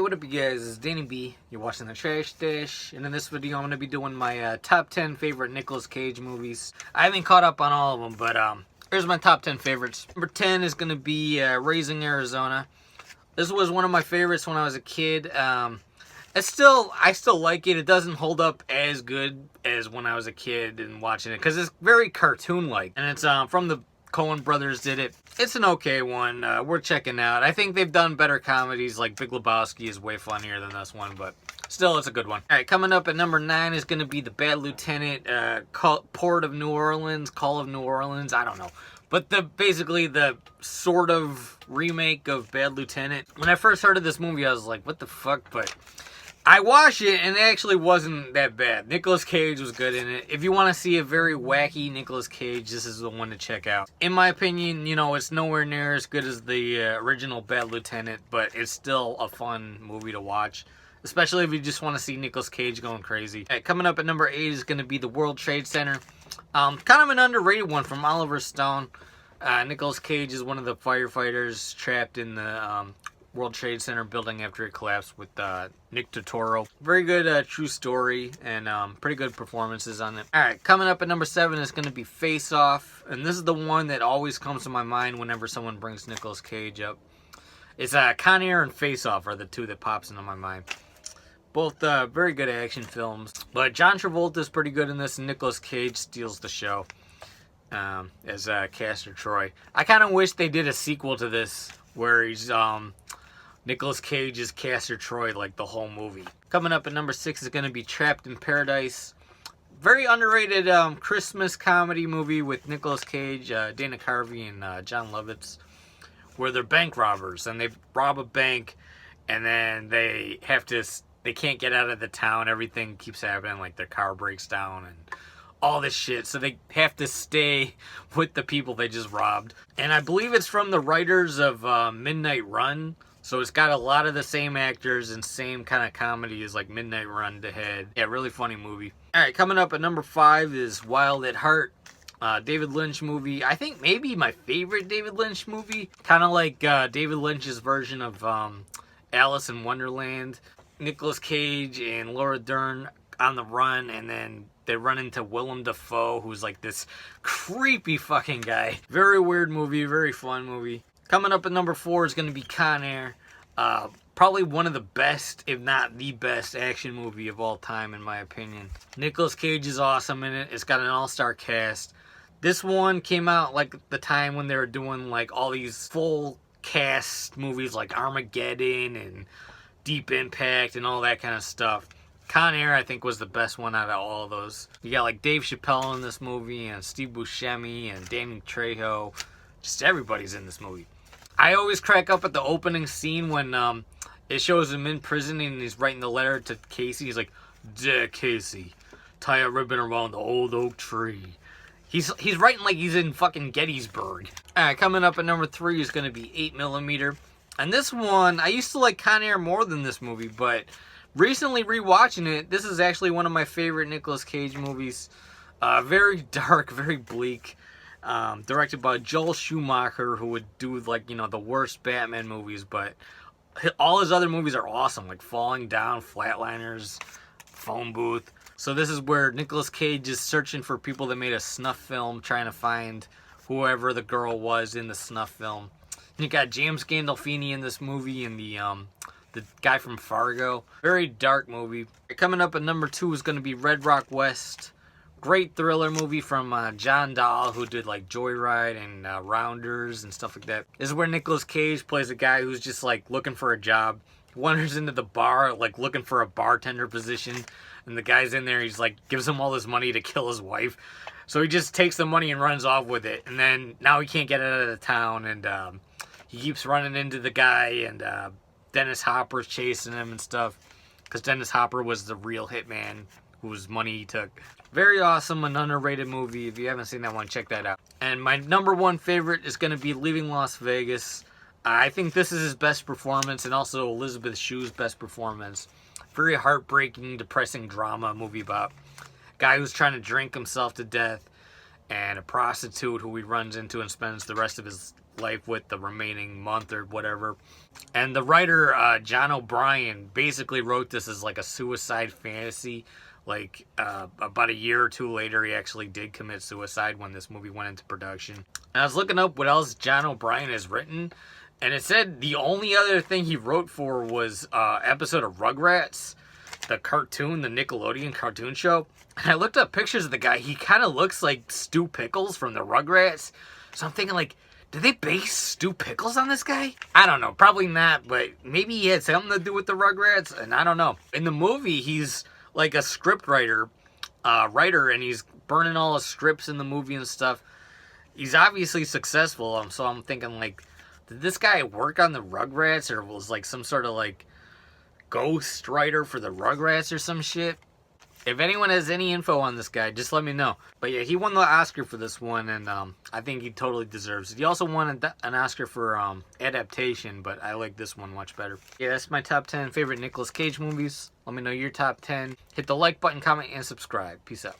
what up you guys, it's Danny B. You're watching The Trash Stash, and in this video I'm going to be doing my top 10 favorite Nicolas Cage movies. I haven't caught up on all of them, but here's my top 10 favorites. Number 10 is going to be Raising Arizona. This was one of my favorites when I was a kid. I still like it. It doesn't hold up as good as when I was a kid and watching it, because it's very cartoon-like, and it's from the Coen brothers did it. It's an okay one. We're checking out. I think they've done better comedies, like Big Lebowski is way funnier than this one, but still, it's a good one. Alright, coming up at number 9 is going to be The Bad Lieutenant, Port of New Orleans, Call of New Orleans, I don't know. But basically the sort of remake of Bad Lieutenant. When I first heard of this movie, I was like, what the fuck? But I watched it, and it actually wasn't that bad. Nicolas Cage was good in it. If you want to see a very wacky Nicolas Cage, this is the one to check out. In my opinion, you know, it's nowhere near as good as the original Bad Lieutenant, but it's still a fun movie to watch, especially if you just want to see Nicolas Cage going crazy. Right, coming up at number 8 is going to be The World Trade Center. Kind of an underrated one from Oliver Stone. Nicolas Cage is one of the firefighters trapped in the World Trade Center building after it collapsed with Nick Totoro. Very good true story, and pretty good performances on it. Alright, coming up at number 7 is going to be Face Off, and this is the one that always comes to my mind whenever someone brings Nicolas Cage up. It's Conair and Face Off are the two that pops into my mind. Both very good action films, but John Travolta is pretty good in this, and Nicolas Cage steals the show as Castor Troy. I kind of wish they did a sequel to this where he's Nicolas Cage is Castor Troy like the whole movie. Coming up at number 6 is going to be Trapped in Paradise. Very underrated Christmas comedy movie with Nicolas Cage, Dana Carvey, and John Lovitz, where they're bank robbers and they rob a bank, and then they can't get out of the town. Everything keeps happening, like their car breaks down and all this shit, so they have to stay with the people they just robbed. And I believe it's from the writers of Midnight Run, so it's got a lot of the same actors and same kind of comedy as like Midnight Run to Head. Yeah, really funny movie. Alright, coming up at number 5 is Wild at Heart. David Lynch movie. I think maybe my favorite David Lynch movie. Kind of like David Lynch's version of Alice in Wonderland. Nicolas Cage and Laura Dern on the run, and then they run into Willem Dafoe, who's like this creepy fucking guy. Very weird movie, very fun movie. Coming up at number 4 is going to be Conair. Probably one of the best, if not the best, action movie of all time, in my opinion. Nicolas Cage is awesome in it. It's got an all-star cast. This one came out like the time when they were doing like all these full cast movies like Armageddon and Deep Impact and all that kind of stuff. Conair, I think, was the best one out of all of those. You got like Dave Chappelle in this movie, and Steve Buscemi, and Danny Trejo. Just everybody's in this movie. I always crack up at the opening scene when it shows him in prison and he's writing the letter to Casey. He's like, "Dear Casey, tie a ribbon around the old oak tree." He's writing like he's in fucking Gettysburg. Alright, coming up at number 3 is going to be 8mm. And this one, I used to like Conair more than this movie, but recently rewatching it, this is actually one of my favorite Nicolas Cage movies. Very dark, very bleak. Directed by Joel Schumacher, who would do like, you know, the worst Batman movies, but all his other movies are awesome, like Falling Down, Flatliners, Phone Booth. So this is where Nicolas Cage is searching for people that made a snuff film, trying to find whoever the girl was in the snuff film. You got James Gandolfini in this movie, and the guy from Fargo. Very dark movie. Coming up at number 2 is going to be Red Rock West. Great thriller movie from John Dahl, who did like Joyride and Rounders and stuff like that. This is where Nicolas Cage plays a guy who's just like looking for a job. Wanders into the bar, like looking for a bartender position. And the guy's in there, he's like, gives him all this money to kill his wife. So he just takes the money and runs off with it. And then now he can't get out of the town, and he keeps running into the guy, and Dennis Hopper's chasing him and stuff, because Dennis Hopper was the real hitman whose money he took. Very awesome and underrated movie. If you haven't seen that one, check that out. And my number 1 favorite is going to be Leaving Las Vegas. I think this is his best performance, and also Elizabeth Shue's best performance. Very heartbreaking, depressing drama movie about a guy who's trying to drink himself to death. and a prostitute who he runs into and spends the rest of his life with, the remaining month or whatever. And the writer, John O'Brien, basically wrote this as like a suicide fantasy. Like, about a year or two later, he actually did commit suicide when this movie went into production. And I was looking up what else John O'Brien has written, and it said the only other thing he wrote for was episode of Rugrats, the cartoon, the Nickelodeon cartoon show. And I looked up pictures of the guy. He kind of looks like Stu Pickles from the Rugrats. So I'm thinking, like, did they base Stu Pickles on this guy? I don't know. Probably not, but maybe he had something to do with the Rugrats, and I don't know. In the movie, he's like a script writer, and he's burning all his scripts in the movie and stuff. He's obviously successful, so I'm thinking, like, did this guy work on the Rugrats, or was like some sort of like ghost writer for the Rugrats or some shit? If anyone has any info on this guy, just let me know. But yeah, he won the Oscar for this one, and I think he totally deserves it. He also won an Oscar for adaptation, but I like this one much better. Yeah, that's my top 10 favorite Nicolas Cage movies. Let me know your top 10. Hit the like button, comment, and subscribe. Peace out.